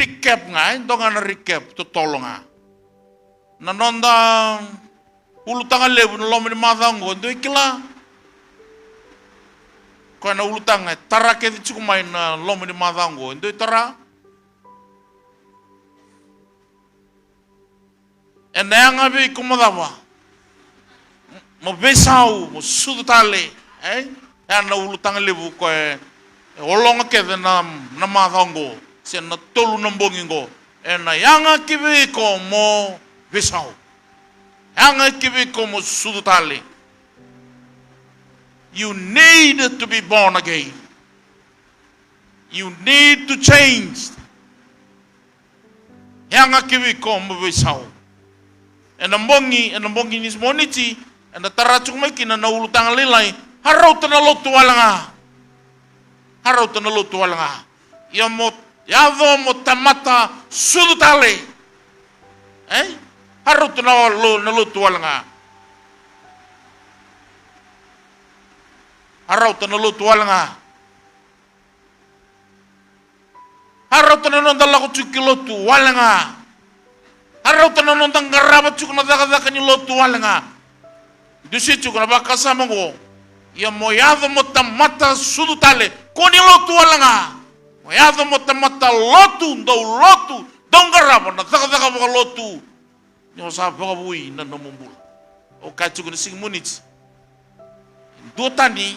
recap ngai, dongan recap to tolonga. Nanondang ulu tangan lebu nolom ni matang go ndo ikila. Kau na ulu tangan tarak itu cukup main lom ni matang go ndo tara. Enang abi kumadawa. Mo besau mo sudutale, na ulu tangan lebu ko olong ke na matang sen na tolu nambongingo ena yanga kibi ko mo besau yanga kibi ko mo sudutale. You need to be born again. You need to change. Yanga kibi ko mo besau ena mbongi ni moniti ena taracuk mai kina na ulu tangan lilai harau tana lotu walanga ya mo yado mo tamata sudutale harau tana lotu walanga harau tana lotu walanga harau tana nonda laku cuki lotu walanga harau tana nonda ngaraba cuk na daka ni lotu walanga dusi cuk na bakasa mango ya moyado mo tamata sudutale koni lotu walanga moyado mo tamata lotu dongarabo na daka mo lotu nyo sa bui na nomumbul o kacu ni sing munich do tani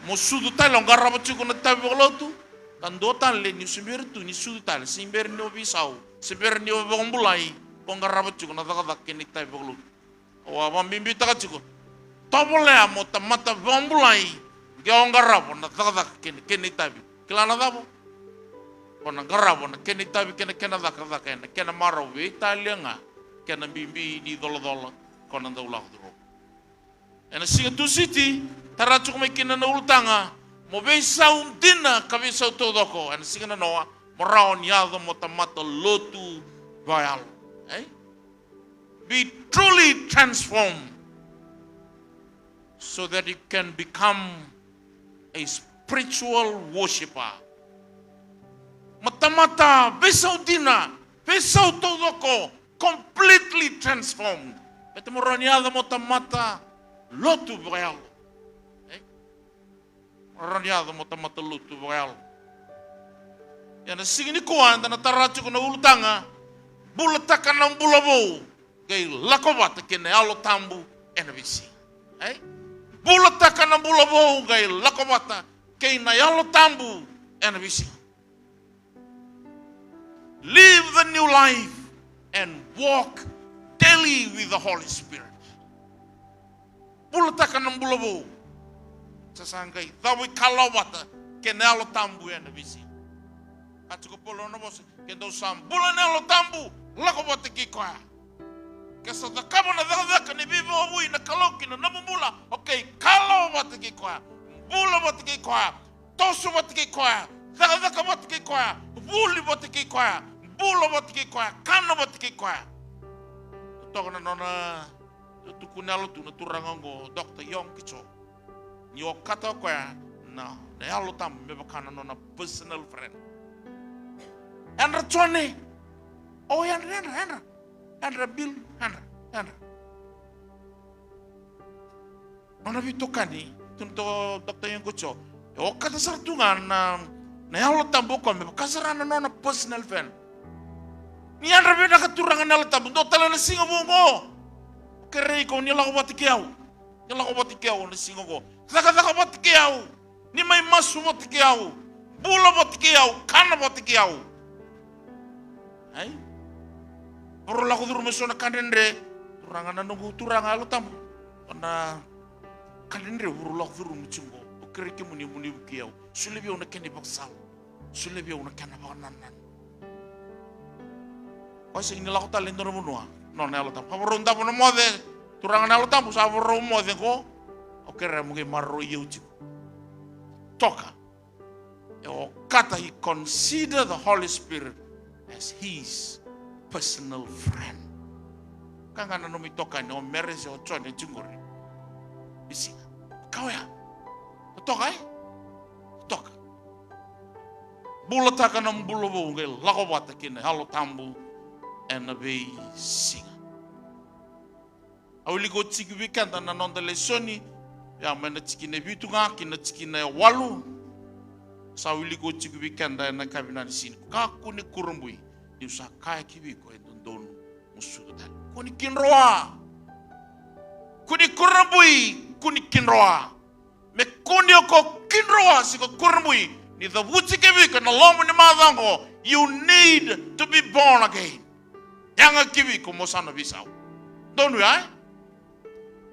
mo sudutale ngarabo cuk na tabi lotu kan do tan le ni sumbirtu ni sudutale simber no bisau simber ni bombulai ngarabo cuk na daka ni tabi lotu o abambimbi taka cuk tobole amo tamata bombulai gao ngarapo na taka kene tabi kilana dabo kona ngarapo na kene tabi kena daka kena maro we italianga kena bimbi ni dolo kona ndaula duro ena singa tu city taracuk mai kena na ultanga mo besa undina kabisa todoko ena singa na noa morao niado mo tamata lotu vayal be truly transformed so that you can become a spiritual worshipper. Mata-mata, besau dina, besau todoko, completely transformed. Bete moroniada mata-mata, lotu bayal. Moroniada mata-mata lotu bayal. Yana singini kuan, dana taracu kuna ulutanga, bulatakan ng bulabo, gay lakobat kene alo tambu, enabisi. Bulatakan ng bulabo gay lakobata kay nayalo tambu enabisi. Live the new life and walk daily with the Holy Spirit. Bulatakan ng bulabo sasangay dawi kalawata kay nayalo tambu enabisi. At ko polo na bos kay daw sam bulanelo tambu lakobata kikoa. Kesa da kama na daka ni bibo hui na kaloki na namumula. Okay, kalau batiki kwa, bula batiki kwa, tosu batiki kwa, daka batiki kwa, buli batiki kwa, bula batiki kwa, kano batiki kwa. Toko na nona tukunalo tu na turangango Dr. Yong Kicho. Nyo kata kwa na yalo tam mebakana nona personal friend. Andra chone. Oh Andra. Andra Bill, Andra. Mana vitokani, tunto Dr. Yang Kucho. O kata sartungan na yalo tambo kon me kasarana nona personal fan. Ni Andra bina katurangan yalo tambo do tala na singo bongo. Kerei ko ni lako batikiau. Ni lako batikiau na singo ko. Saka batikiau. Ni mai masu batikiau. Bula batikiau, kana batikiau. Hai? Oro lako duru mesona kanendre, turangan nunggu turang alo tamu, karena kanendre oro lako duru mucungo, okereke muni bukiau, sulebi ona kene baksal, sulebi ona kena bakanan. Kau ini lako talento nomunua, nona alo tamu, haboron tamu nomode, turangan alo tamu, saboron mode ko, okere mungkin marro iuci, toka, o kata he consider the Holy Spirit as his personal friend. Kan kana no mitoka no merese o chone chungori. Bisi. Kau ya. Toka. Bula taka na bula bo nge lako wata kina halo tambu ena be singa. Awili ko tiki wikenda na nonda lesoni ya mena tiki ne vitunga kina tiki ne walu. Sa awili ko tiki wikenda na kabina ni sini. Kaku ni kurumbui ni usa kaya kiwiko endondonu musudu tali. Kuni kinroa. Kuni kurumbui kuni kinroa. Me kuni oko kinroa siko kurumbui. Ni the wutike wika na lomu ni madhango. You need to be born again. Yanga kiwiko mosana visau. Donu ya?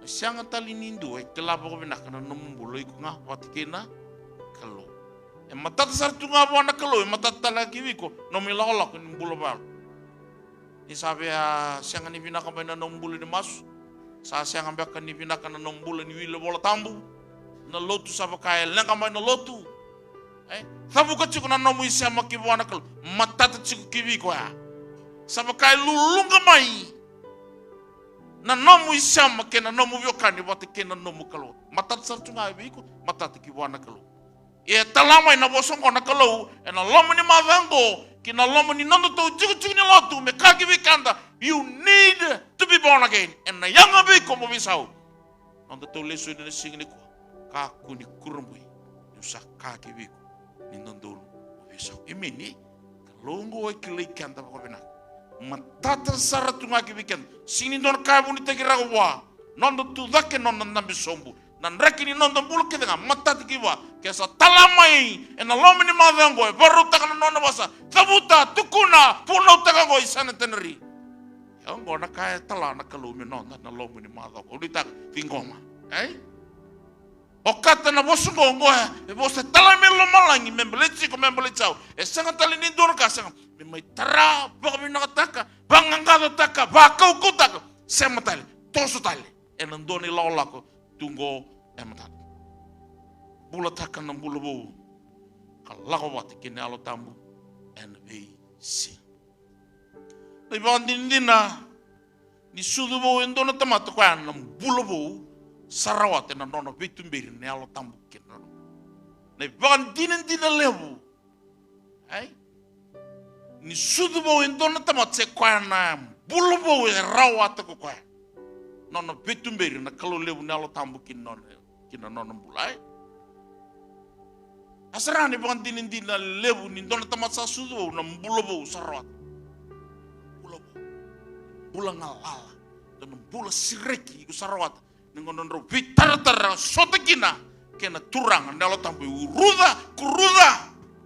Sianga tali nindu e kelapa ko binakana nombulo iku nga watikena kalo. E matata sartunga wana kalo e matata la kiwiko nomila ola ko nimbulo bal. Ni sabe a sianga ni binaka bana nombulo ni masu. Sa sianga mbaka ni binaka na nombulo ni wile bola tambu. Na lotu saba kaya lenga mai na lotu. Sabu ka chiku na nomu isi ama kiwana kalo. Matata chiku kiwiko ya. Saba kaya lulunga mai. Na nomu isama ke na nomu viokani wate ke na nomu kalo. Matata sartunga ibiko, matata kiwana kalo. E talama ina bosongo na kalo, e na lomu ni mavango, ki na lomu ni nondo to chiku ni lotu, me kaki vikanda, you need to be born again. E na yanga biko mo visau. Nondo to leso ina singi ni kwa, kaku ni kurumui, yusa kaki viko, ni nondo mo visau. E meni, kalongo e kile ikanda wako binaka. Matata saratunga kibiken sini don kabu ni tegira wa nondo tu dake nondo nambi sombu nan rekini nondo bulu kedanga matata kiwa kesa talamai ena lomi ni madango e baru takana nondo basa tabuta tukuna puno takango isana teneri yango na kaya tala na kalumi nondo na lomi ni madango udita fingoma okata na bosungo ngoa e bosa talamelo malangi membeleci ko membelecau e sanga talini don kasang mai tara baka binakataka bangangado taka bakau kutaka sematali tosu tali enandoni laolako tungo ematali bula taka na bula bo kalako wati kini alo tambu NBC dibandindina ni sudu bo endona tamato kwa na bula bo sarawate na nono bitumbiri ni alo tambu kina na bandindina lebu ni sudu bo endona tamatse kwa na bulu bo e rawata ko kwa nono bitumberi na kalo lebu na lo tambu kina nono bulai asarani bukan dinin na lebu ni dona tamatsa sudu bo na bulu bo sarawat bulu bo bula ngalala dan bula sireki ku sarawat ningonon ro vitar sota kina kena turang na lo tambu kuruda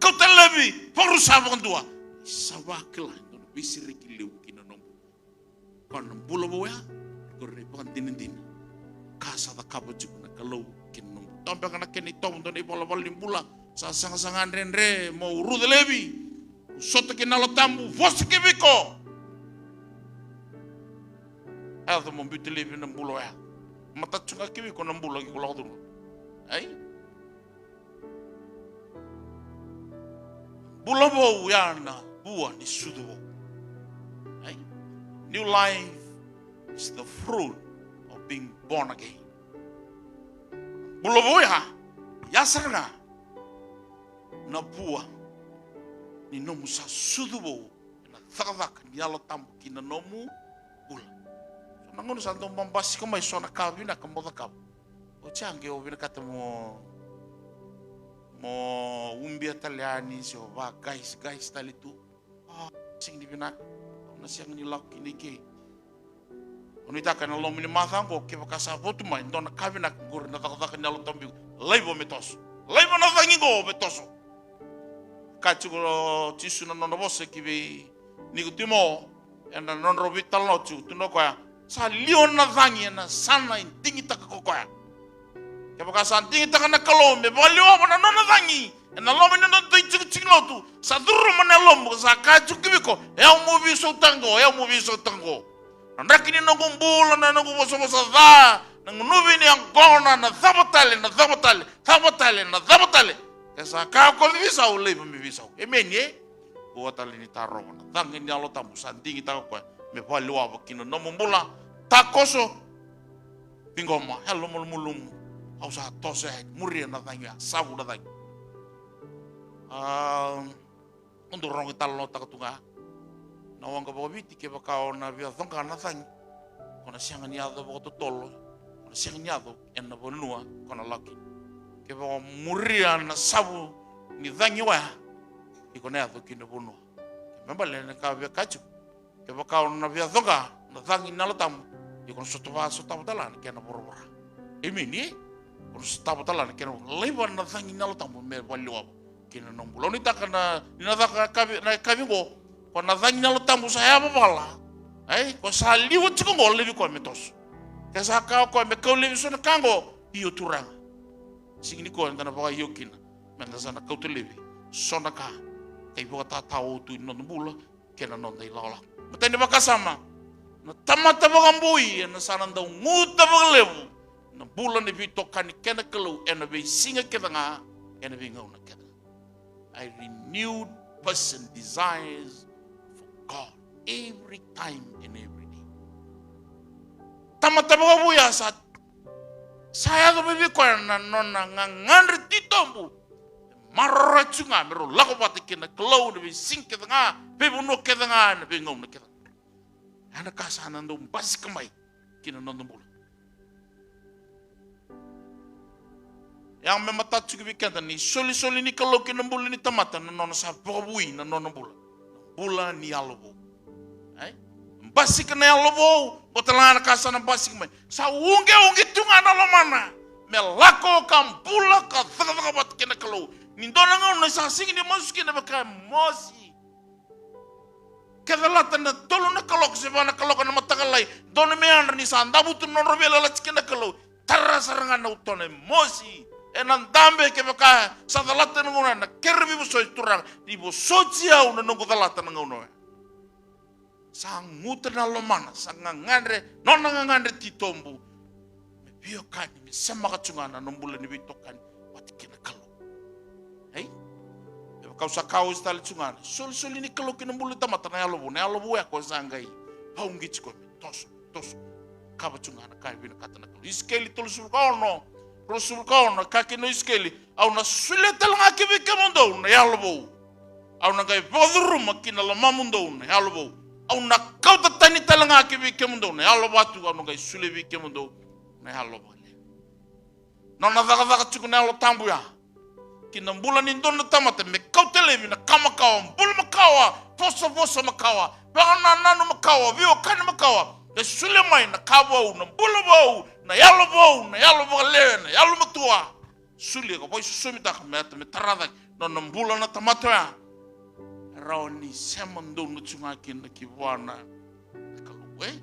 kau telebi poru sabang dua sawakila no bisiri kileu kina nombu kon bula boya gorre pon dinin kasa da kabo na kalau kin nombu tambe kana keni tom don ibola bolim bula sa sangan renre mo rude lebi soto kina lo tambu fosse ke biko alto mo bitu lebi na bula ya mata chunga kiwi ko na bula ki ko lo bula bo yana buah ni sudu. New life is the fruit of being born again. Bulobo ya sarga na buah ni nomu sa sudu bo na thagak ni alo tambu kina nomu bula. So nangono sa ndo mambasi ko mai sona kabina kamoda kab. O change o vina katamo mo umbia taliani so va guys tali tu sing di binak na siyang nilak kinike ono itaka na lomi ni mathango ke bakasa votu mai ndona kabina gor na takaka nyalo tambi laibo metos laibo na vangingo metoso kachugo tisu na no bose kibe nikutimo ena non robital no tu no kwa sa lion na vangi na sana intingi takakokoya ke bakasa intingi takana kalombe balio na no vangi na lomi no tu lotu sa duru mana lombo sa kaju kibiko ya mubi so tango ndakini no gumbula na no boso da na nubi ni angona na zabatale esa ka ko visa o lebo mi visa emenye o tali ni taro na tangi ni alo tambu sandingi ta ko me pali wa bakino no mumbula takoso bingoma hello mulum ausa tose muria na tanga sabu na tanga Untuk orang kita lo tak ketunga. Nawang ka bawiti ke bakao na via thonga na thang. Kona siang ni ado bo to tolo. Kona siang ni ado en na bonua kona laki. Ke ba muria na sabu ni thangi wa. Ikona ado kina bonua. Membale na ka via kachu. Ke bakao na via thonga na thangi na latam. Ikona sotoba talan ke na borobora. Emini kona sotoba talan ke na leba na thangi na latam me balua. Kina nombulon ita kana ina na kavingo ko na danya lo tambu saya bala ko sa liwo tiko ngol levi ko metos ka sa ka ko me ko levi so na kango iyo turang signi ko ndana ba yokin menda sana ko to levi so na ka kai bo ta tau tu no nombula kena non dai lala mutende bakasama na tamata ba ngambui na sana ndau nguta ba levu na bula ne vito kan kena kelu ena be singa kedanga ena be ngona kedanga I renewed person desires for God every time and every day. Tama-tama buya sa saya to bibi ko na nona ngangandre titombu. Marrachunga mero lakopati kina klow na bi sinke nga bibu no kedanga na bi ngom na kedanga. Ana kasana ndo bas kamay kina nondombula. Yang memata cukup ikan ni soli ni kalau kena bula ni tamata nona sa bui na nona bula ni alobo, basi kena alobo, botalan kasana basi kemai, sa unge tunga na mana, melako kam bula ka thaka bat kena kalau, ni dona ngau sa sing ni masukin na baka mosi, kedalatan na tolo na kalau sebana kalau kana matakalai, dona mean ni sa ndabu tu nona bela la kena kalau, tarasarangan na utone mosi. Enan tambe ke baka sa dalata ngona na kerbi buso turang di buso cia una nunggu dalata ngona sang muter na lomana sang ngandre nona ngandre titombu me bio kan me sama kacungana nombula ni bitokan watikina kalo hey kau sa kau stali cungana sol ni kalo kinombula tamata na yalobu ya ko sangai haungi chiko tos kaba cungana kai bina katana kalo iskeli tulusul kono Rasul kau na kaki no iskeli, au na suletel ngaki bike mundo na yalbo, au na kai bodru makina la mamundo na yalbo, au na kau tatani tel ngaki bike mundo na yalbo atu au na kai sule bike mundo na yalbo. Nona daga cukup na yalbo tambu ya, kina bulan indo na tamate me kau televi na kama kawa, bul makawa, poso makawa, bana nanu makawa, vio kan makawa. Na Sulemai na kabau na bulabau na yalobau lewe na yalomatua suli ko boy sumita kmet me tarada no nambula na tamatoya raoni semando no chunga kin na kiwana kaluwe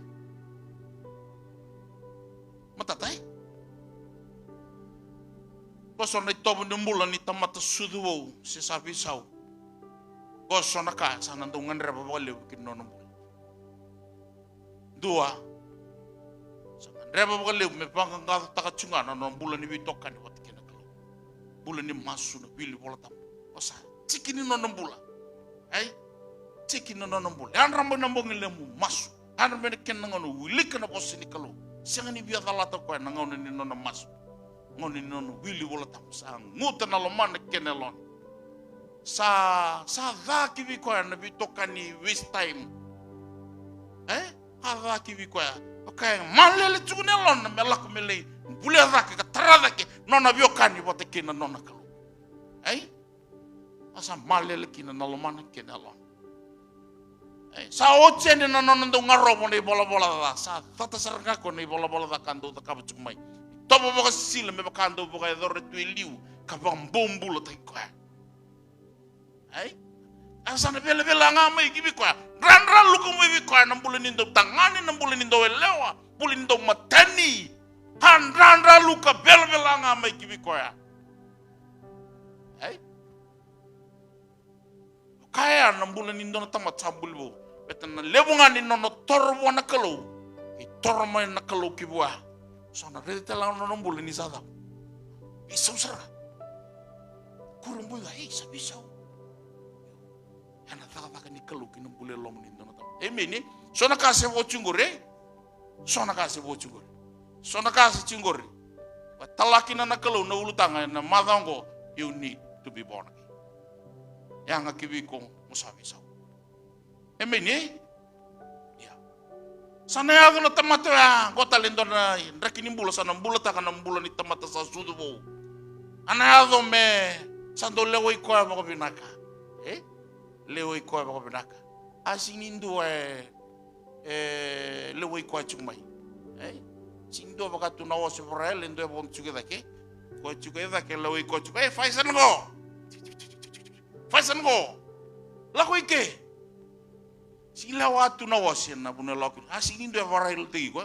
matatai koso na tobo nambula ni tamata suduo se sabi sau koso na ka sanando ngandra babale kin no nambula dua reba bakal me panggang kata takacungan non bulan ni bitokan wat kena kalau bulan ni masu na pilih bola tam osa cikini non bulan cikini non bulan an rambo nambong lemu masu an rambo kena ngono wilik na posini kalau siang ni biar talata ko na ngono ni non masu ngono ni non pilih bola tam sang ngutan na loman kena lon sa daki bi ko na bitokan ni waste time Hava kiwi kwa okay malele tugunelon melak mele bule raka ka tarada ke nona biokani bote kina nona kalu asa malele kina nalomana kina lon sa ochene na nona ndo ngarobo ni bola da sa tata saranga ko ni bola da kando ta kabutuk mai tobo boka sile me bakando boka dore tuiliu ka bambombulo tai kwa asa na bela ngama ikibi kwa ran lu ko mi kwa nambula nindo tangani nambula nindo elewa bulin do matani ran lu ka bela ngama ikibi kwa kaya nambula nindo na tamat sabulbo betan na lebungan nindo no torbo na kalau tormo na kalau kibwa so na rete lang no nambula ni sada bisa usara kurumbu ya bisa ana taka ni kalu kinu bule lom ni ndono tam emeni sona kase bo chungore sona kase chungore but talakina na kalu na ulutanga na madango you need to be born again yang akibi ko Musabi-sau. Emeni, ya. Sana ya na tamata ya, kota lendo na rekini bula sana bula takana bula ni tamata sa sudu bo. Ana ya do me sando lewo iko ya bako binaka. Lewo iko ya bako binaka. Asinindu lewo iko ya chumai. Sindo baka tuna wasi Israel lendo ya bon chuke dake. Ko chuke dake lewo iko chuke. Faisan go. Faisan go. Lako ike. Sila watu na wasi na bune lako. Asinindo ya Israel tegi ko.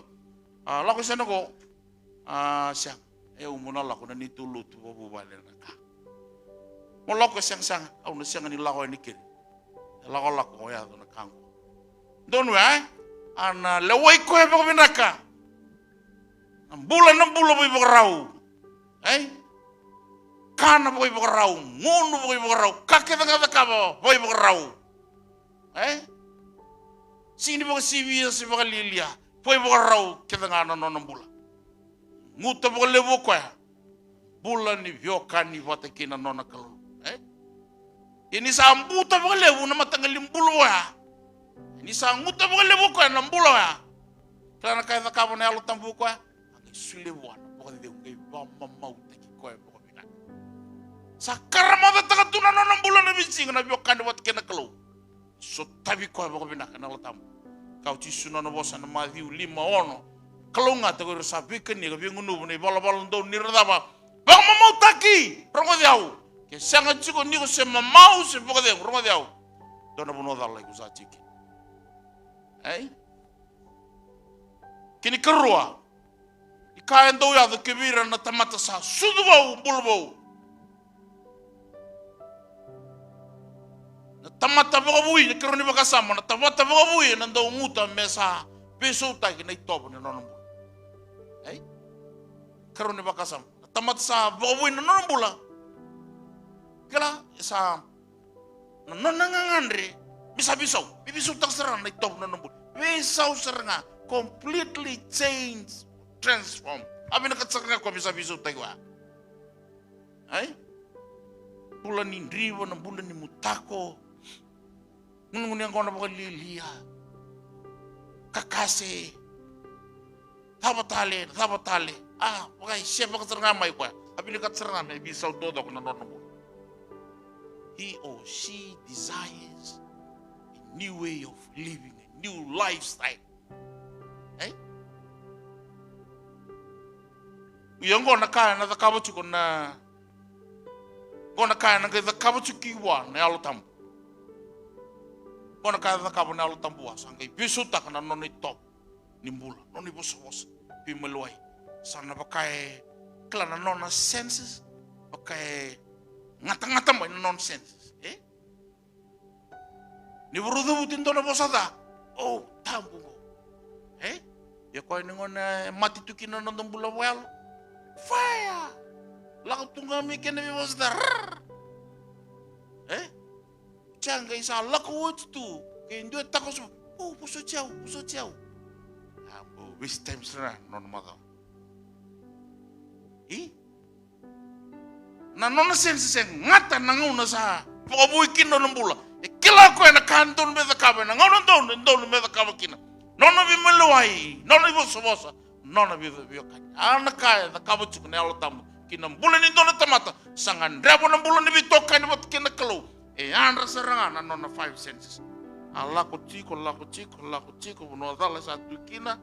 Lako sana go. Siang. Umuna lako na nitulu tu bobo bale naka. Mo lako siang au na siang ni lako ni kiri. Lako ya na kango. Don we ana lewoi ko bako binaka. Bulan boy bagrau. Kana boy bagrau, ngono boy bagrau, kake tanga kabo boy bagrau. Sini boy sibi si boy lilia, boy bagrau ketanga non bula. Nguta boy lewo ko ya. Bulan ni vyokan ni watakina nona kalu. Ini sambuta boy lewo na matangalim bulo ya. Ini sanguta boy lewo ko na bulo ya. Kana kaya kabo na alu tambu ko ya. Sulewan, pokoknya dia nggak mau teki kau pokok bina. Sekarang mau datang tuh nana bulan lebih sih kena biokan buat kena keluh. So tapi kau pokok bina kena letam. Kau cisu nana bosan madiu 5 ono. Kalau nggak tahu resapi kan ya kau ngunu nih bala-bala untuk nirdaba. Bang mau taki, rongo diau. Kesangat cukup ni kau sema mau sih pokok dia rongo diau. Dona bunuh dalai kau sacik. Kini kerua. Kain tau ya the kebira na tamata sa sudubau bulbau. Na tamata bagabui na keroni bakasama na tamata bagabui na ndau nguta mesa peso taki na itobo na nonombu. Keroni bakasama na tamata sa bagabui na nonombula. Kala sa na nonangangandre bisa bisau tak serang na itobo na nonombu. Bisau seranga completely changed. Transform. Abi nakatsaga ko bisa tayo. Bulan ni drivo na bulan ni mutako. Ngungun yang kona bakal lilia. Kakase. Tabatale. Bakay siya bakatsaga may ko. Abi nakatsaga na bisa todo ko na nono. He or she desires a new way of living, a new lifestyle. Yang gona kaya na takabo chuko na gona kaya na takabo chukiwa na alo tambu. Gona kaya takabo na alo tambu sangkai bisuta kana noni top nimbula noni bos pimeluai sana pakai kelana nona senses pakai ngata-ngata mai nonsense ni burudu butin tona bosada oh tambu ya kau ini ngona mati tukina nonton bula well fire lagu tunggal mikir nabi bosada jangan isa laku itu kendo takut oh puso jauh waste time sana non mata na non sense ngata nanguna sa pobuikin non bula kila ko na kanton be kabe na ngono don be kabe kina non bi meluai non bi bosa non bi kan ana kaya da kabe chuk na tam kina bulan ni don tamata sangan drabo na bulan ni bitokan bot kina kelo andra seranga na non 5 senses Allah ko chiko no dala sa kina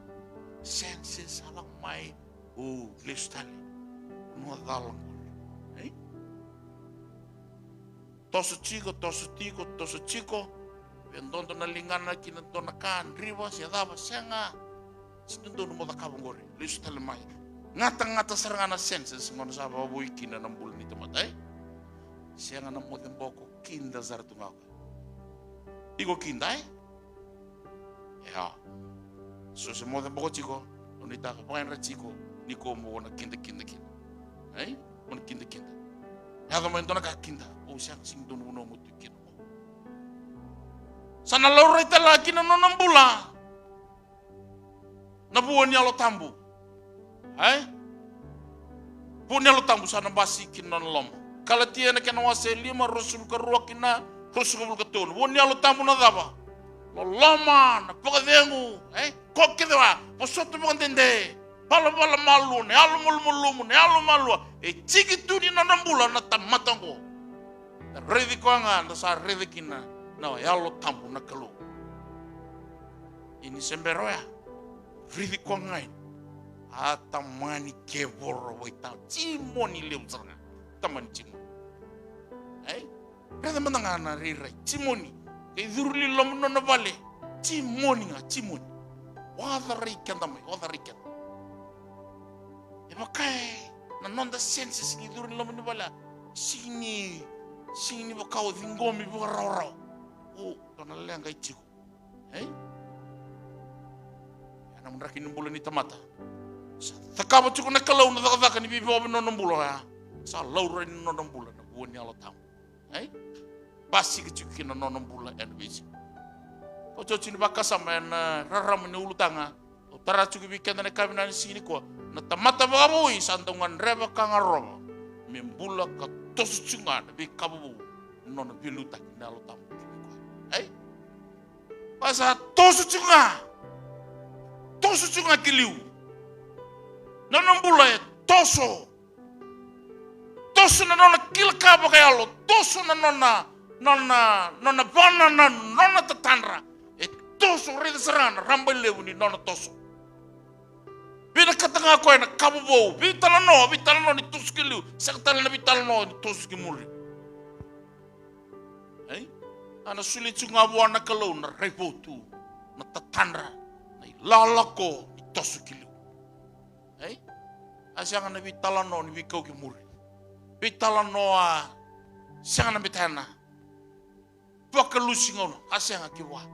senses alang mai listali no dala tosu chico vendondo na lingana kina dona kan riba sia daba senga sindo no moda kabongore listali mai ngata serangana senses ngono sa babu ikina na mbul ni tomatai senga na modem boko kinda zartunga digo kinda ya so se modem boko chico onita paenra chico ni como na kinda on kinda ya do mendona ka kinda siang sing don uno mutukin sana laura ita lagi na nonambula na buwan niya lo tambu buwan niya lo tambu sana basikin non lom kalatia na kena wase 5 rasul karua kina tosu ko katun woni alo tambu na daba lo lama na pagadengu ko kedewa posoto bondende pala malu ne alu mulu ne alu malu chiki tuni na nambula na tamatango revi ko anga na sa revi kina na alo tambu na kalu ini semberoya revi ko anga atamani keboro waita cimoni leusanga tamani cimoni kada mandangana rira cimoni ke durli lomno na vale cimoni nga cimoni wadarikan tamai wadarikan makai na nonda sense sigi durli lomno vale sini bakau dingomi bukarau dona lenga ichiku ana mundrakin bulan ni tamata takaba cukup na kalau na takaka ni bibi obi nonon bulo ya sa laura ni nonon bulo na buoni alo tamu basi ke cukup na nonon bulo NBC o cuci ni baka sama na raram ni ulu tanga utara cukup bikin na kami na sini ko na tamata bagabui santungan reba kangaroba membula ka tosu cungan bi kabu nonon biluta ni alo tamu Pasa tosu cunga kiliu nonon bulay toso na nona kilka bakayalo toso na nona banana nona tatandra toso rida serana rambay lewuni nona toso bina katanga ko na kabubo bitala no ni tuskiliu saktal na bitala no ni tuskimuli ana suli tsunga buana kalau na repotu na tatandra na lalako ni toso kiliu asyang na bitalano ni bikaw kimuri bitalano syang na bitana pakalusingon asyang kiwa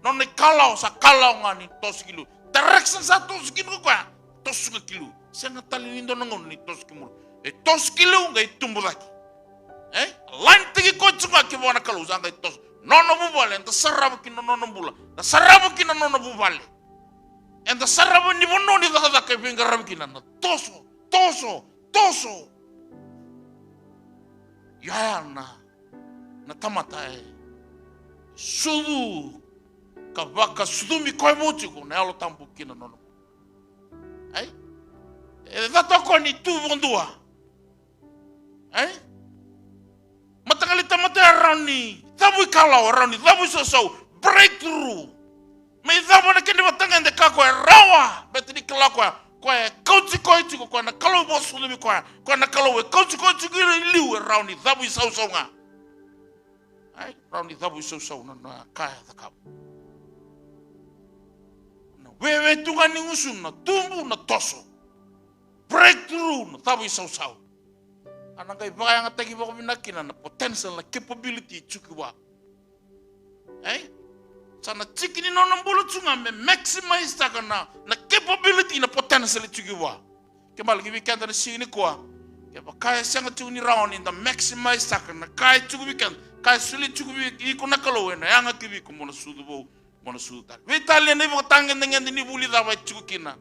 non ni kalau sa kalau ngani tos kilu direction sa tos kilu kwa tos kilu syang talinindo ngon ni tos kimuri tos kilu ngai tumbu lagi lain tigi ko tsunga kiwa na kalau sa ngai tos nono bubale enta sarab kino nono bula da sarab kino nono bubale enta sarab ni bono ni da ka pingarab kina na toso ya na tamata sudu kabaka sudu mi koi mochi ko na alo tambu kina nono dato ko ni tu bondua matangali tamata rani tabu kalau rani tabu so breakthrough me tabu na kende matanga de kako rawa betini kalakwa kwa kauti ko na kalau bosu ni kwa na kalau kauti giri liu around ni tabu so nga round ni tabu so na kaya takap na wewe tungani usun na tumbu na toso breakthrough na tabu so anangkai baka nga tagi bako binakina na potential na capability chukiwa sana chikini no nambulu chunga me maximize taka na capability na potential chukiwa kemal gibi kanda na sini kwa ke kaya sanga chuni round in the maximize taka na kaya chukubi kan kaya suli chukubi iko na kalowe na yanga kibi ko mona sudu tar vitali ne bo tangen dengan ni buli da ba chukina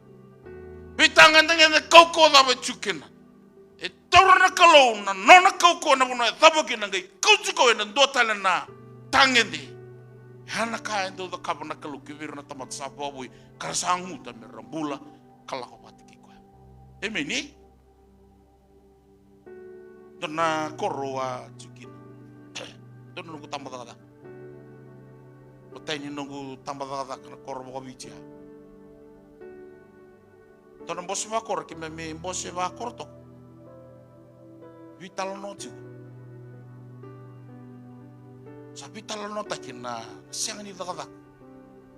vitangan dengan koko da ba chukina torna kalau na nona koko na bona taboki na ngai kauchuko na dotala na tangendi hana ka endo da kabana kalau kibir na tamat sababui karasangu ta merambula kala ko patiki ko emeni dona koroa chukina dona nungu tambah dada betani nungu tambah dada kana koro ko bicia dona bos va kor ke me bos va korto vital no chico sa vital no takina siang ni daga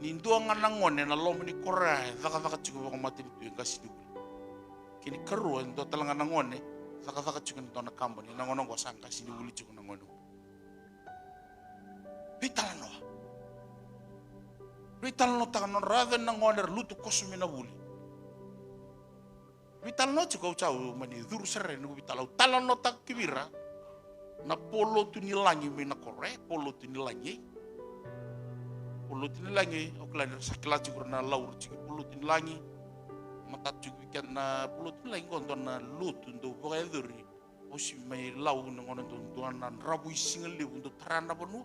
ni nduanga nangone na lom ni kora daga chico ko mati tu ngasi du kini keru ndo talanga nangone daga chico ndo na kambo ni nangono go sangka si du chico nangono vital no takano rather nangone lutu kosumina buli vital no chico chau mani dur serre no vital talan no tak kibira na polo tu ni langi me na kore polo tu ni langi oklan sakla chico na laur chico polo tu ni langi mata chico kan na polo tu langi kon na lutu ndo boeduri osi mai lau ngone tuntuanan rabu singal li untuk terana bonu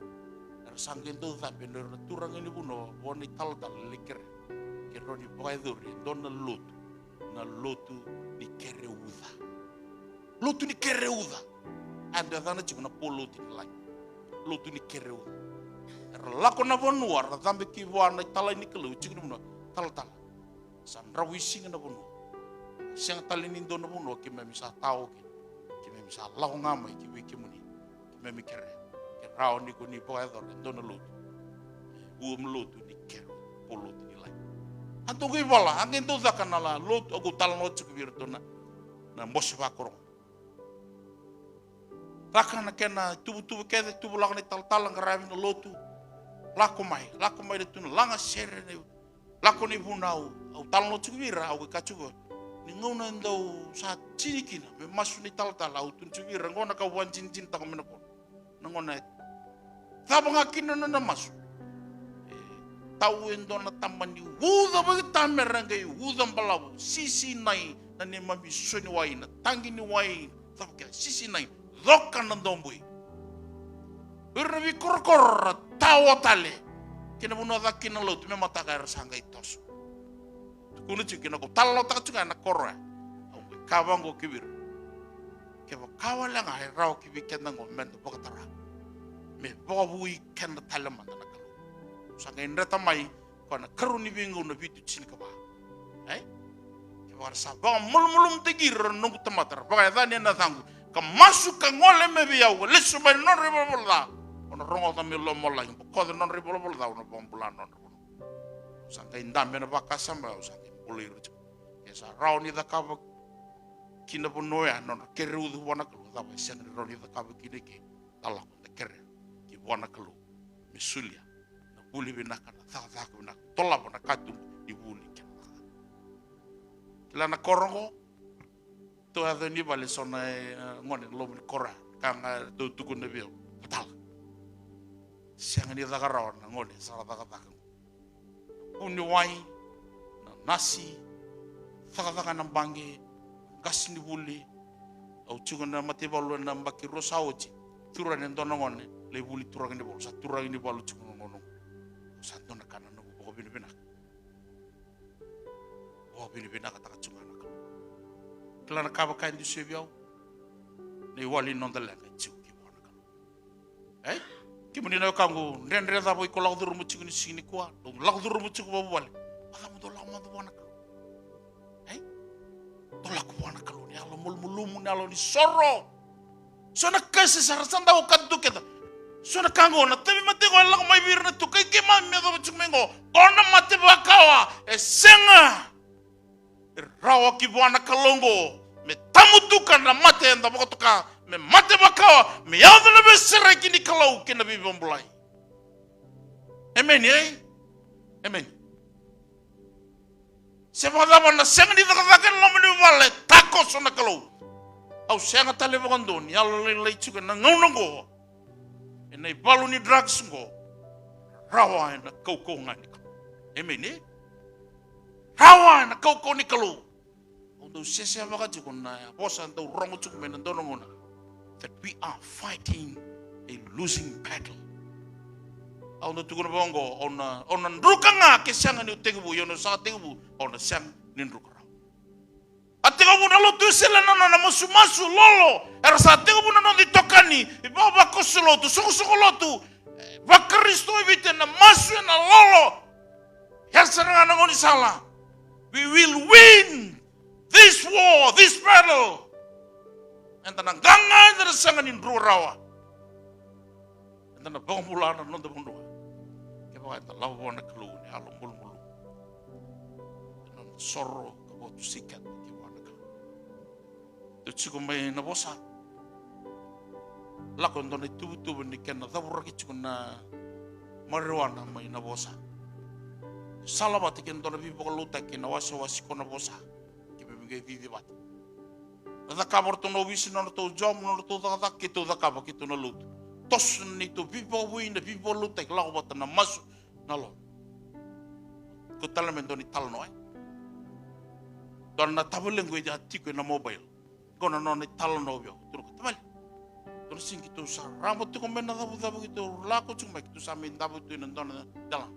sanggen tu tapi nder turang ini buno woni tal liker ke roni boydori don na lotu ni kereuda lotu ni kereuda anda dana chuna poluti lai lotu ni kereuda lako na bonu ar tambe ki wana tala ni kelu chigno buno tal san rawi singa na bonu siang tali ni don buno ki me misa tau ki me misa lau ngamai ki wiki muni ki me mikere rao ni kuni poedor dona lotu lotu ni kero poluti ni lai antu gi bola angin tu zakanala lotu aku talno chukbir dona na mosba korong takana kena tubu kede tubu lakni tal ngarabi no lotu lako mai de tuna langa sere ne lako ni bunau au talno chukbir au kachugo ni ngona ndo sa chinikina me masu ni tal au tun chukbir ngona ka wan chin ta kamena ko ngona Tapa kina na masu. Tau endo na tamani wuda bagi tameranga yu wuda balabu sisi nai na ni mami suni wai na tangi ni wai tapa kia sisi nai doka na dombui. Urabi korkor tawa tale kina buno da kina lo tu me mataka sanga itos. Kuno kina ko talo ta chunga na korra. Au kawango kibir. Kebo kawala ngai rao kibi kenda ngo mendo bokatara. Me bobui kenda talamanda na kalu. Sanga indra mai kona karuni bingu na bitu chin ka ba. Kebo sa ba mulmulum tegir nungu tamatar. Ba ya na tangu. Ka masuk ka ngole me biau lesu ba non ribol da. Ona rongo ta milo mola ko da non ribol da ona bombulan non. Sanga indambe na bakasa ba sanga bulir. Kesa rauni da ka kina bonoya non kerudu wana kalu da ba sen roni da ka kine ke Allah da kere. Wana kalu misulia na buli binaka na thaka na tola bona katu di buli kila na korongo to ada ni bale sona ngone lo ni kora kanga do tuku na bio patal siang ni da garon ngone sala da ka uni wai na nasi thaka na bangi gas ni buli au chuga na mate balu na mbaki rosauchi turan en ngone le buli turang ni bol sa turang ni balu chung ngono sa dona kana no bo bini bina kata chunga na klana ka ba kan di sebiao ne wali non de la chu ki bona ka ki muni no kangu ren da boy ko lagdur mu chung ni sini kwa do lagdur mu chung bo wali ala mo do la mo do bona ka do la ko bona ka ni ala mul mulum ni ala ni sorro sona kase sarasanda o kaddu keda sona kango na tebi mate ko lang mai bir na tu kai ke ma me do chumengo ona mate bakawa senga rawa ki buana kalongo me tamutuka na mate enda bokotoka me mate bakawa me yado na besere kini kalau kina bi bombulai amen amen sema da bona senga di da kan lo me wale tako sona kalau au senga tale bokondo ni alo le chuka na ngongo enai balu ni drugs ngo rawa na koko ngani amen rawa na koko ni kalu undo sese baka jikona bosa ndo rongo chuk men ndo ngona that we are fighting a losing battle au ndo tukuna bongo ona ndrukanga kesanga ni utegubu yono sa tegubu ona sang ni ndrukara atega buna lo tusela na masu lolo era sa atega buna no ditokani ibaba kosulo tu suku lotu ba Kristo ibite na masu na lolo yasana na ngoni sala we will win this war this battle entana ganga ndara sanga ni ndurawa entana bombulana no de bundu ke ba ta lawo bona kluni alo mulmulu non sorro ko tu sikat Chico may nabosa. Lakon doon tubu ni ken na tabura kichiko na marijuana may nabosa. Salamat ken doon bibo luta ken wasi ko nabosa. Kibibigay vivi bat. Nada kabor to no wisi no to jom no to da kito da kabo kito na lut. Tos ni to bibo wi na bibo luta klaw bat na masu na lo. Ko talamen doon tal no. Doon na tabuleng ko ja tiko na mobile. Gona no ni talo no bio. Turu katamali. Turu sing kitu sa rambut tu komena dabu gitu laku cuma kitu sa min dabu tu nandona dalam.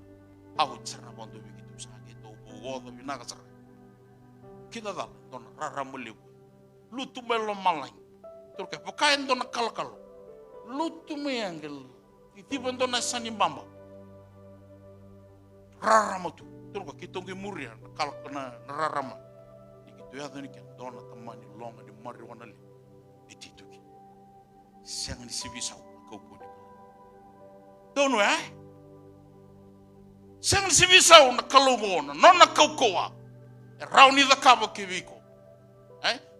Au tsara bondu kitu sa gitu bugo do binaga sa. Kita dal don raramuli. Lu tu melo malai. Turu ka pakain dona kal. Lu tu me angel. Tiba dona sani bamba. Rarama tu. Turu ka kitongi muria kal kena rarama. Dikitu ya doni kan dona tamani longa di marijuana li. Itu ki. Siang di sibisa kau kuni. Dono Siang di sibisa na kalungona nona kau koa. Rauni da kabo kiviko.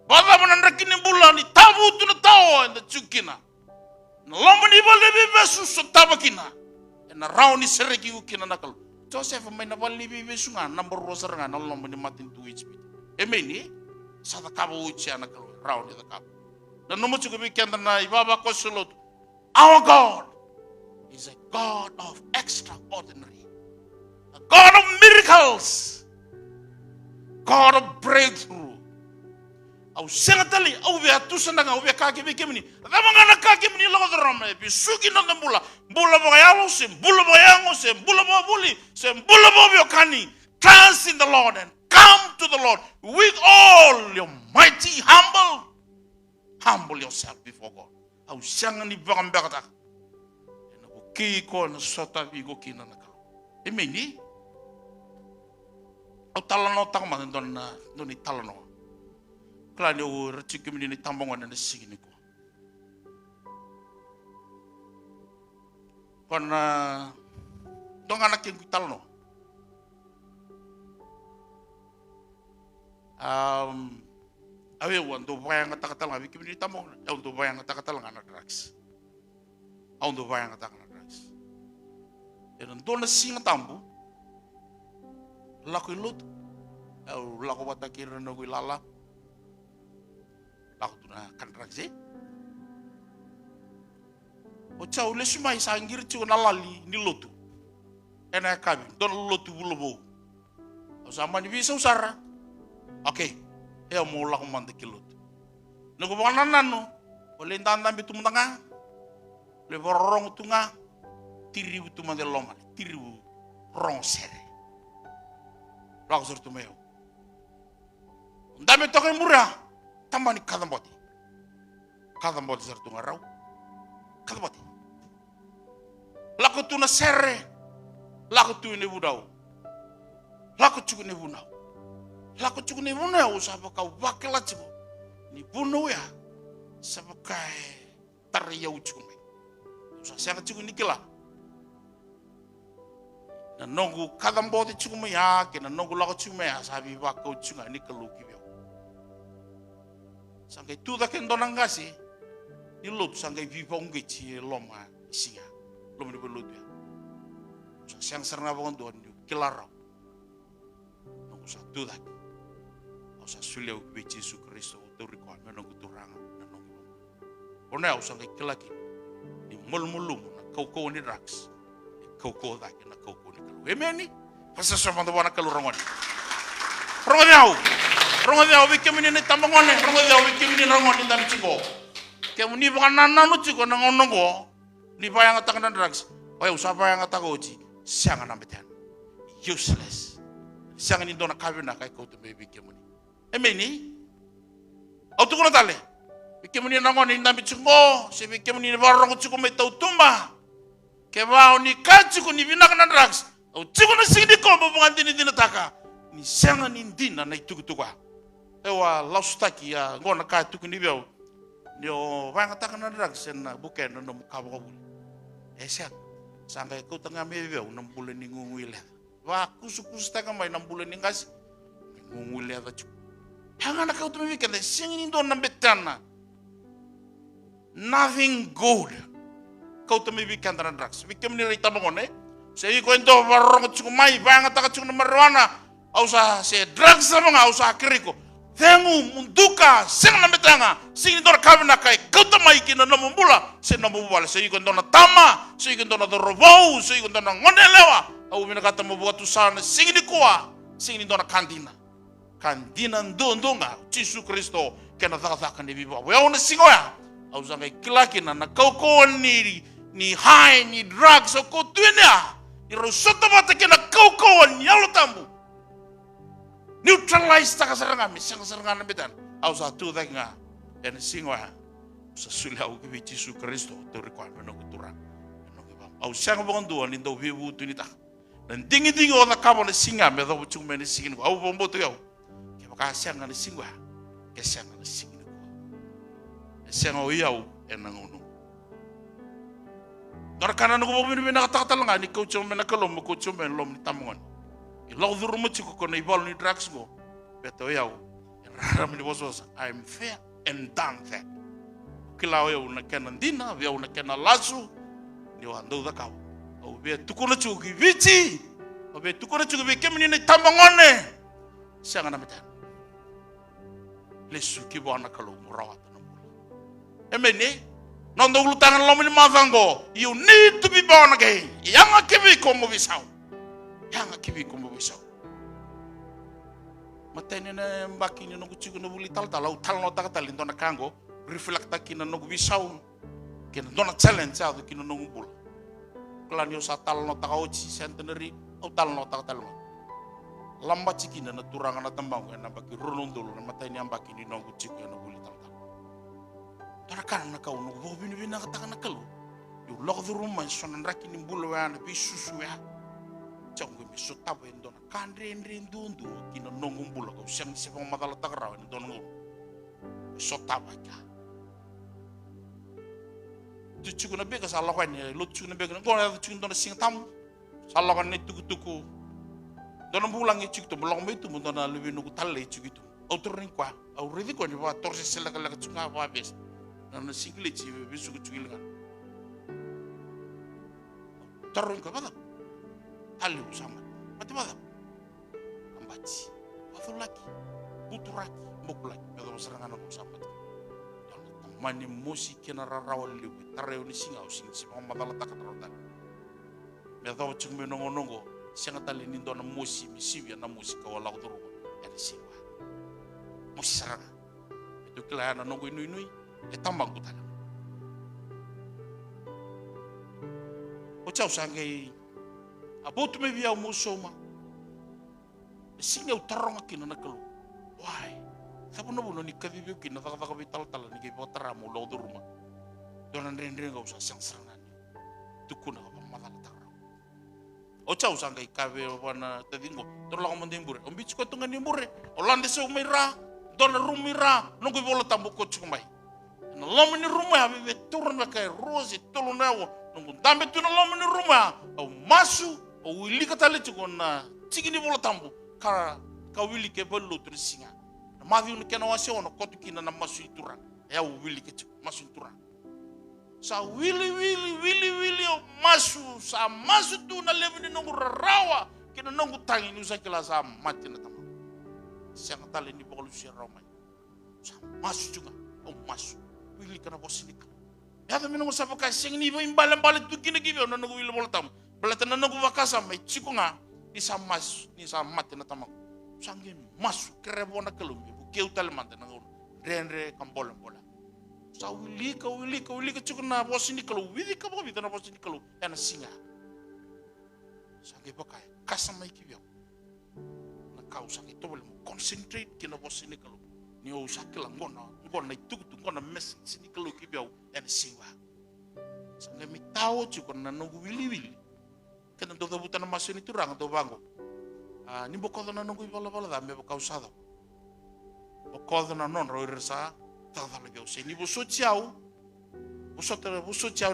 Bada mananda kini bulan ni tabu tu na tao enda chukina. Na lomba ni bale besu so tabakina. Na rauni sereki ukina nakal. Joseph may na bali besu nga number roser nga na lomba ni matin tu HP. Emeni sa da kabo uchi nakal rauni da kabo. Na nomo chuko bikenda na ibaba ko sulot. Our God is a God of extraordinary. A God of miracles. God of breakthrough. Au sengatali au be atusa nga au be kake be kemini. Ramanga na kake mini lo drama be suki no mbula. Mbula bo yawo se mbula bo yango se mbula bo buli se mbula bo be kani. Trust in the Lord and come to the Lord with all your mighty humble yourself before God. Au sangani bagambagata. Na buki ko na sota bigo kina na ka. Emeni au talano tangma doni talano. Klani o rechikimini ni tambongan na sigini ko. Kona dongana king talano. Awe wando bayang kata-kata ngabi kimini tambongan. Wando bayang kata-kata ngana drugs. Wando bayang kata ngana drugs. Dan dona singa tambu. Laku ilut. Laku batakir na lala. Laku tuna kan drugs O chau le sumai sangir chu na lali ni lotu. Ena kabi don lotu bulobo. O sama ni bisa usara. Oke. Ya mau laku mande kilot. Nugo bananan no. Oleh tanda bitu mutanga. Le borong tunga. Tiri bitu mande loma. Tiri rong sere. Laku sur tumeo. Ndame toke murah. Tambani kadamboti. Kadamboti sur tunga rau. Kadamboti. Laku tuna sere. Laku tu ne budau. Laku cukup ne bunau. Laku cukup ni bunuh usah kau bakal aja ni bunuh ya sebagai tariau cukup usah saya cukup ni kela na nunggu kadang bodi cukup ya kena nunggu laku cukup ya sabi bakau cukup ni kelu kibio sampai tu dah kena donang kasih ni lut sampai vivong geci loma singa lom ni belut ya usah siang serna bangun tuan ni kelarau nunggu satu dah Usa sulia ubi Yesus Kristus uturi kwa menong kuturanga menong ibu. Ona usa ngikelaki ni mulmulum na kau ni drugs. Kau dah na kau ni kalu. Emeni pasa sama tu wana kalu rongoni. Rongoni au bikemini ni tambangone. Rongoni au bikemini rongoni dan ciko. Kemuni bukan nana ciko nangonongo. Ni bayang atakan drugs. Oh usa bayang atako uji. Siang anambetan. Useless. Siang ni dona kawina kai kau tu baby kemuni. Emeni, auto kono tale. Bikemuni nangon ni nambi chungo, se bikemuni ni barong chuko metau tumba. Kebao ni kachuko ni binak na drugs. Au chuko na sindi ko bubungan dini taka. Ni sanga ni ndina na itukutuka. Ewa laustaki ya ngona ka tuku ni biao. Ni o banga taka na drugs na buken no mukabo kabul. Esya. Sangka ko tanga me biao 6 bulan ni ngungwile. Wa kusu-kusu taka mai 6 bulan ni ngas. Ngungwile ta chuko. Hangan kau tu mikir deh, singin itu nambetana. Nothing good. Kau tu mikir antara drugs. Mikir menilai tabungan Saya kau itu barang cukup mai, bayang tak cukup marijuana. Ausah saya drugs sama nggak ausah kiriku. Temu munduka, sing nambetanga. Singin itu kawin nakai. Kau tu mai kina namu bula. Saya namu bula. Saya kau itu tama. Saya kau itu robau. Saya kau itu ngonelewa. Aku mina kata mau buat usaha. Singin di kuah. Singin itu kantina. Kandinan dondonga Yesus Kristo kena thaka ni biba we ona singoya au sanga kilaki na kauko ni high ni drugs o ko tuenia ni ro soto mata kena kauko ni yalo tambu neutralize taka seranga mi sanga seranga na betan au sa tu nga en singoya sa sulia u ki Yesu Kristo to ri kwa no kutura no ki ba au sanga bondu ni do vivu tu ni ta dan dingi o na kamo na singa me do chung me ni singin au bombo to yau ke ba sanga ni singwa ke sanga ni singin ko sanga o yau en ngono dor kana no bo mi na ta nga ni ko chung me na kalom ko chung me lom ni tamongon I lo duru mo chiko ko na ibal ni drugs go beto yau ram ni bosos I'm fair and done that kila yau na kana dina yau na kana lasu ni wando da ka o be tukuna chuki vici o be tukuna chuki be kemini ni tambangone sanga na meta lesu ki bona kalo murawata na mula emene nondo lutangan lo mini mavango you need to be born again yanga kivi ko mo bisau yanga kivi ko mo bisau matene na mbaki ni no kuchiku no buli tal tal no ta tal ndona kango reflect kina no bisau kina dona challenge out kina no bul Klanio satal no takaochi centenary o tal no takatal lamba cikina na turanga na tambang na baki runundul na matay ni ambaki ni nongu chiku na buli tal tal tarakan na kau no bobini bina kata na kalu yu lokduru man sonan raki ni bulu ya na bisusu ya changu mi sotabo endona kandre ndundu kina nongu bulu ko siang sipong madala takaraw ni dongo sotaba ka tujuh na bega salah kan ya lucu na bega kau ada tujuh dona sing tam salah kan itu tuku dona pulang itu tu belum itu dona lebih nunggu tali itu gitu autor ni kuah autor itu kan bawa torsi selak selak cunga apa habis dona single itu bisu kucing kan terus kau apa tali sama mati apa ambaci apa lagi butuh lagi mukul lagi kalau serangan aku sama mani musi kena rarawal liwi tareu ni singa using si madala takatarota me do chung me nongo singa tali ni dona musi misivia na musi ka wala duru ya siwa musi saranga itu kila na nongo inui e tambang kutala o chau sangai abotu me via musoma singa utaronga kina na kalu why Sabu no ni kavivi kina taka vital tal ni ke potara mo lo durma. Donan rendre ga usa sang sangan. Tukuna ka madala takra. O chau sangai kave wana tadingo. Torla ko mandembure. Ombich ko tunga nimbure. Olande se umira. Dona rumira. Nungu bola tambu ko chumai. Na lomo ni ruma ave turna ka rose tolo nawo. Nungu dambe tuna lomo ni ruma. Au masu o wili ka tale chukona. Chigini bola tambu. Ka wili ke bolu trisinga. Mavi unu kena wase ono kotu kina na masu itura ya wili ke masu itura sa wili o masu sa masu tu na levi ni nongu rawa kina nongu tangi ni usakila sa mati na tama siang tali ni bolu si rawa sa masu juga o masu wili kana bosinika ya da minongu sa paka sing ni imbale tu kina gibi ono nongu wili moltam balata na nongu wakasa mai chikunga ni sa masu ni sa mati na tama sange masu kerebona kelumbi keu talmante na renre kambola bola sa wili ka chukuna bosini kalu wili ka bobi na bosini kalu ena singa sange pakai kasama ikibyo na kausa ke tobel concentrate kina bosini kalu ni o sakila ngona itukutu ngona mes sini kalu kibyo ena singa sange mitao chukuna nungu wili kena do butana masini turang do bango ni bokodo na nungu bola da me kausado bokodo na non roirsa tada lagi usai ni busuciau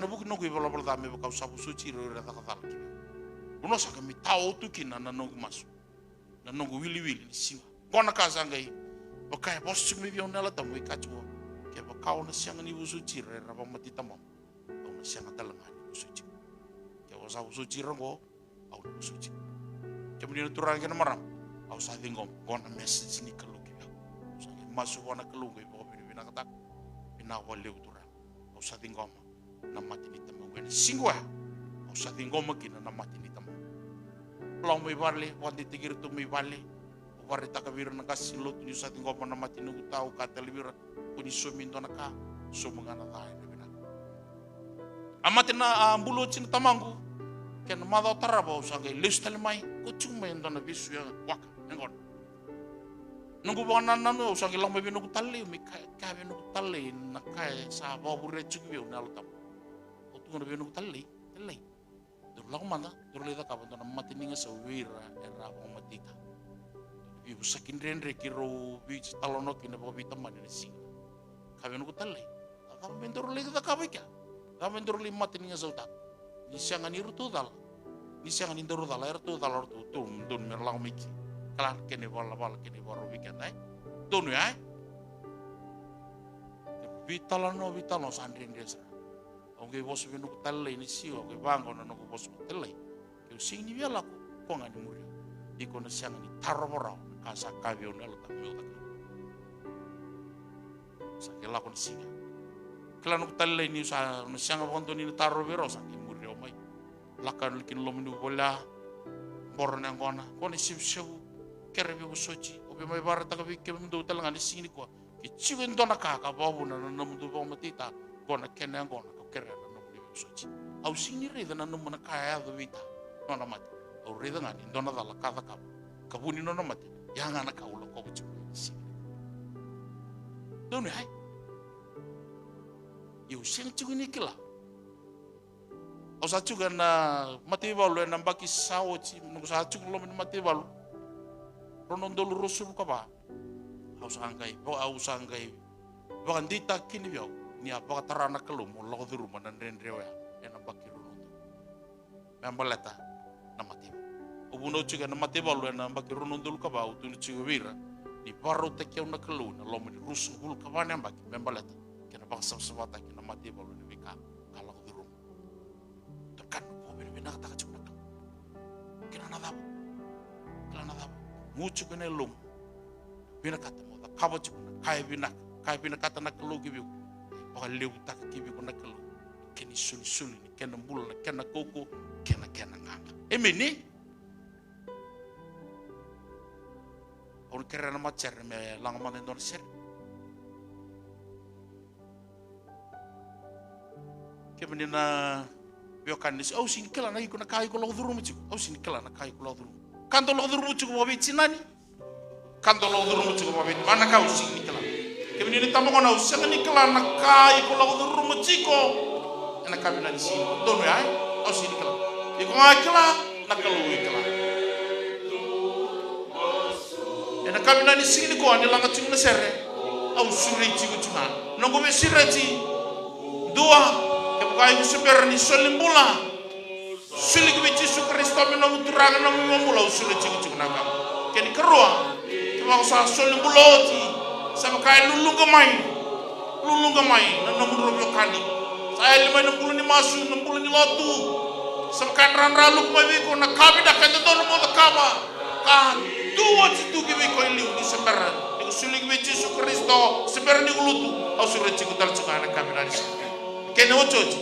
na buku nungu bola da me kausado busuci roirsa tada lagi uno saka mi tao tukina na nungu masu na nungu wili ni singa kona kasa ngai bokai bos chumi bion nela tamu ikachu ke bokau na siang ni busuci roirsa pamati tamam na siang talangan busuci ke wasa busuci rongo au busuci kemudian turang kena maram au sa dingom kona message ni kalu kiba sa masu wana kalu ngai bo bina kata bina wale utura au sa dingom na mati ni tamu wen singwa au sa dingom kina na mati ni tamu long mai barle wandi tigir tu mai barle warita ka vira na kasilo tu sa tingo pa na matinu tau ka televira kuni suminto na ka sumangana tayo na bina amatina ambulo chin tamangu ken mado tarabo sangai listal mai kucung mai ndona bisu ya wak ngon nunggu bana nanu sangai lang mai binu tali mi ka binu tali na kai sa babure chugbi na lutam utu binu tali Durlang mana, durlita kapan tu nama tininga sawira era bang matita. Ibu sakin rendre kiro biji talono kina bawa bita mana nasi. Kapan aku tali, kapan durlita kapan kya, kapan durlita tininga sawta. Nisiangan iru tu dal, nisiangan indoru dal air tu dal tu dun merlang miki. Kalah kini bala kini baru bikin ay, dun ya. Bitalono sandrin desa. Onge bos binu talle ni siwa ke bango na no bos talle ke sing ni biala ko ngani muri iko na siang ni tarobora ka sa kabio na lo tamio ta sa ke la kon singa kala no talle ni sa no siang bonto ni tarobero sa ke muri o mai lakan likin lo minu bola borna ngona ko ni sib kerebe bosochi o be mai barata ka bi ke mdu talanga ni sing ni ko ke chiwen dona ka babu na no mdu bo matita ko na kena ngona kera no beli soci. Au sini reda na no mana kaya do vita. No mati. Au reda ngani dona dala kada kabuni no mati. Yang ana kaulo ko bucu. Donu hai. Yo sing cugini kila. Au sa juga na mati balu na baki sawo ci no sa cug lo mati balu. Ronon dolu rusul ka ba. Au sangkai, au sangkai. Bakan dita kini biau. Ni apa tarana kelum lo duru manan renrewa ena bakiru no membaleta na mati ubuno chuga na mati balu ena bakiru no dulu ka bau tu chuga wira ni baru te keu na kelun lo me rusu bul ka bana baki membaleta kena baksa sabata kena mati balu ni bika kala duru tekan po bina ta chuga kena nadab muchu kena lum bina kata mo ta kabo chuga kai bina kata na kelu gibi Baka leu tak kibi ko nakalo keni suli ni kena bula kena koko kena nganga emeni on kera na macer me lang man don ser kemeni na biokan nis au sin kala na iko na kai ko lo duru mu au sin kala na kai ko lo duru kanto lo duru mu mo bi sinani kanto lo duru mu mo bi mana ka au sin kala kemini ni tambo na usanga ni kala na kai ko lago duru mchiko na kabina ni sini dono ai au sini kala iko ngakila na kalu ikala na kabina ni sini ko ani langa chung na sere au suri chiku chuma no go besirati dua ke bukai ku super ni solimbula suli ku Yesus Kristo me no uturanga na mumula usuri chiku chuma na keni kerua ke ba sa solimbuloti sama kaya lulunga mai na namuro yo kani saya 60 ni masu 60 ni lotu sama kan ranralu ko wi ko na kabi da kan do mo da kama ka duwa ci tu gibi ko liu ni sember ni sulig wi Yesus Kristo sember ni lutu au sura ci ko dal ci kana kabi na ci ken o choji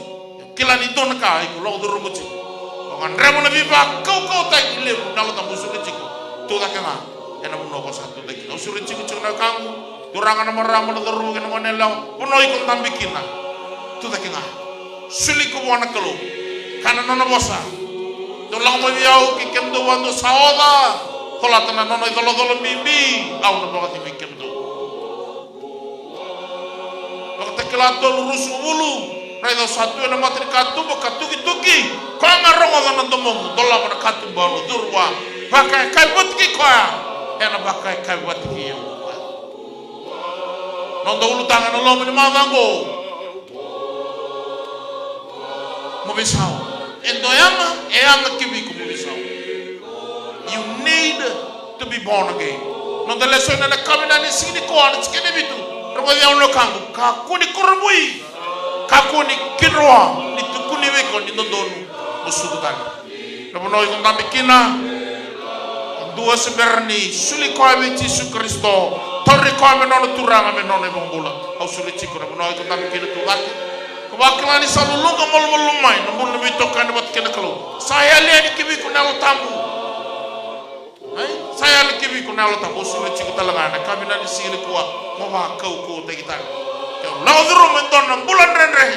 kila ni don ka ko lo do mo ci ko ngan remo na bi ba ko ta liu na lo ta musu ci ko to da kana ena mo no ko sa to da ki au sura ci ko na kangu Duranga na marama na daru na manela puno iko tambikina tu ta kinga suli ko wana kalo kana nona bosa to lang mo biao ki kemdo wando saoda kola tana nona dolo bibi au na bakati mi kemdo bakata kala dolo rusu bulu raido satu na matri katu tuki kama rongo na ndomo dola na katu balo durwa bakai kai butki koya ena bakai kai butki Nondo ulu tangan lo meni mavango. Mobisao. Endoyama eanga kibiku mobisao. You need to be born again. Nondo leso na kamina ni sini ko ana tikene bitu. Rogo ya uno kangu. Kakuni kurbui. Kakuni kirwa. Ni tukuni weko ni nondonu. Musugutani. Nobono iko ndambikina. Dua seberni suli ko abi Yesus Kristo. Torri ko ame nono turanga me nono bongbola au suri chiko na mono ko tambi kene tu laki ko bakla ni salu lunga mol mai no mun mi tokkane bat kene kalo saya le ni kibi ko nalo tambu ai Saya lagi bi kuna lo tapo sura chiku talangana kami na singili kuwa mo ba kau te kita. Ke laudru menton na bulan renre.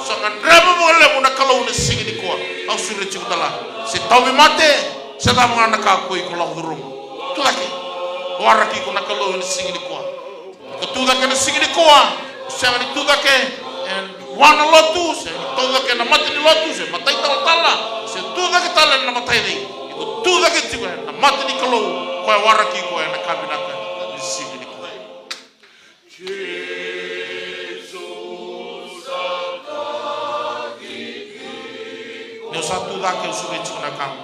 Sangan reba boleh muna kalau na singili kuwa. Au sura chiku tala. Se tawi mate se ta mangana ka ko laudru. Tu lagi. Waraki kuna kalau na singili kuwa. Ke tu lagi na singili kuwa. Sangan tu lagi wana lotu se tu lagi na mati ni lotu se matai tala. Se tu lagi tala na matai dei. Tu lagi chiku na mati ni kalau koe waraki koe na kabinaka ni singili koe. Neu satu dake usure chikuna kamu.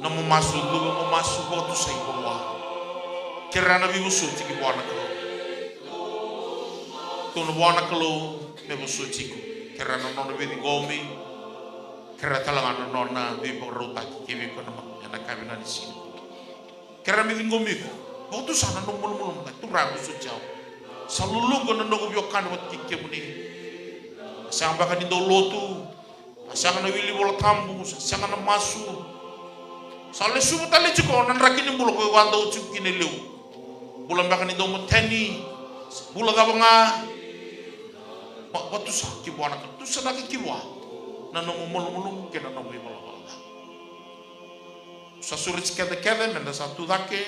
Namu masu lubu mo masu botu sai koa. Kerana bi usu tiki buana kalau. Tunu buana kalau me usu chiku. Kerana nona bi ngomi. Kerana talangana nona bi boruta ki bi kono na kabina ni singili. Kera mi ngomiku botu sana no mulu mulu tu ragu sujau salulu gono no biokan wat kikke muni sang baka ni dolotu sang na wili bola tambu sang na masu sale sumu tale chiko nan rakini bulo ko wanda ucu kini lew bulan baka ni do muteni bulo gabanga botu sa ki buana tu sana ki kiwa na no mulu mulu kena no mi bola sa surit kede menda satu dake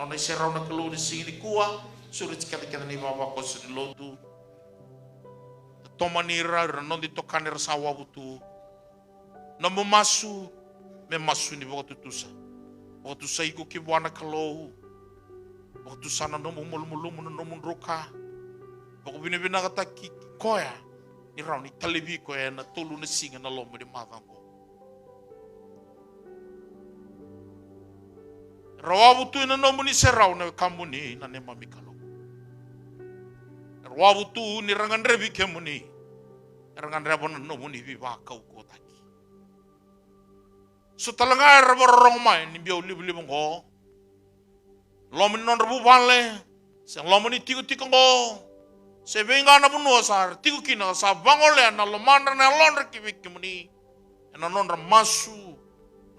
nona serau na kelu di sini kuah surit kede ni baba ko sini lotu tomanira non di tokane rasawa butu namu masu me masu ni waktu tusa iku ki buana kalau waktu sana nomu mulu nomu roka poko bina kata ki koya ni rau ni talibi koya na tolu na singa na lomo di matango. Rawabu tu ina nomu ni serau na kamu ni na nema mikalo. Rawabu tu ni rangan rebi kemu ni. Rangan rebo na nomu ni biba kau kotaki. So talanga rebo rong mai ni biau libu ngo. Lomu ni non rebu bale. Se lomu ni tiku ngo. Se venga na bunu asar tiku kina sa bangole na lomandra na londra kibi kemu ni. Na non masu,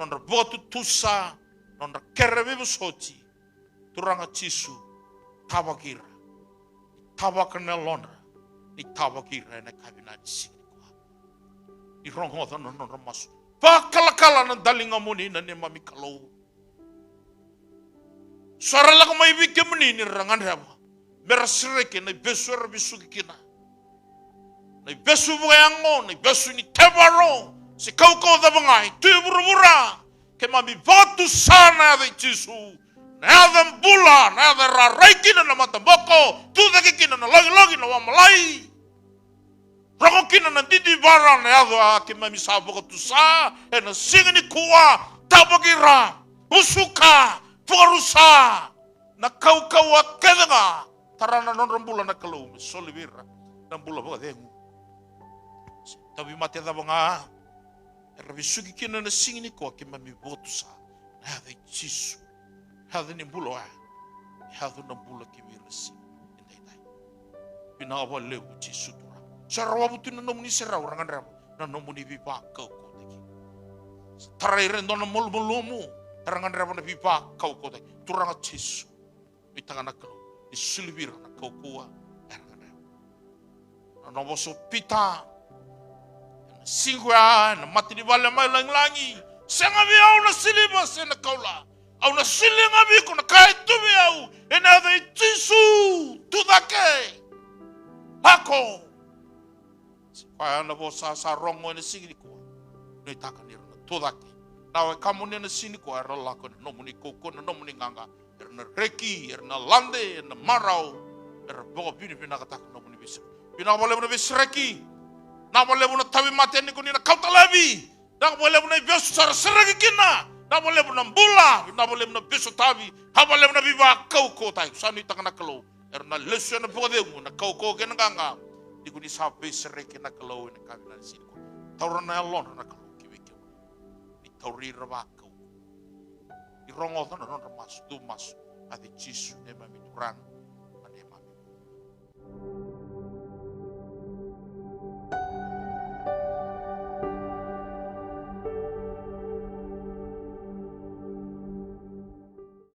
non botu tusa. Nonda kerebe busoti turanga chisu tabakira tabakana londra ni tabakira na kabina sini kwa ni rongo ta nonda masu pakala na dalinga muni na nema mikalo sarala ko mai bikke muni ni rangan raba merasreke na besur bisukina na besu buyango na besu ni tebaro si kau da bangai tu burubura ke mami batu sana de chisu na da bula na da raikina na matamboko tu da kina na logi na wamalai rako kina na didi bara na da ke mami saboko tu sa na singini kuwa tabagira usuka forusa na kau akenga tarana non rambula na kalau solivira rambula ba dengu tapi mate da banga Rabisuki kina na singini ko kima mi botu sa hada chisu hada ni bulo hada na bulo ki virus indai dai pina aba le chisu tura sarwa butu na nomuni sera orang andra na nomuni bi ba ko teki taraire ndona mol molumu orang andra na bi ba ko teki turanga chisu itanga na ko isulbir na ko kuwa orang andra na boso pita Singwa na mati di bala mai langi senga bi au na siliba sena kaula au na silinga bi ko na kai tu bi au ena de tisu tu dake hako pa na bo sa rongo na sigi ko no itaka ni na tu dake na kamu ni na sini ko ara la ko no muni ko no muni nganga na reki na lande na marau bo bini kata no muni bisa bina boleh na bisreki na boleh muna tabi mati ni kunina kau talabi, na boleh muna besu sar seragi kina, na boleh muna bula, na boleh muna besu tabi, ha boleh muna biba kau tai, sanu itang na kalau, erna lesu na pode muna kau kena ganga, di kuni sabe seregi na kalau ni kami na sini ko, tauran na lon na kalau kibi kibi, di tauri raba kau, di rongo na non mas tu mas, adi chisu ne mami turan.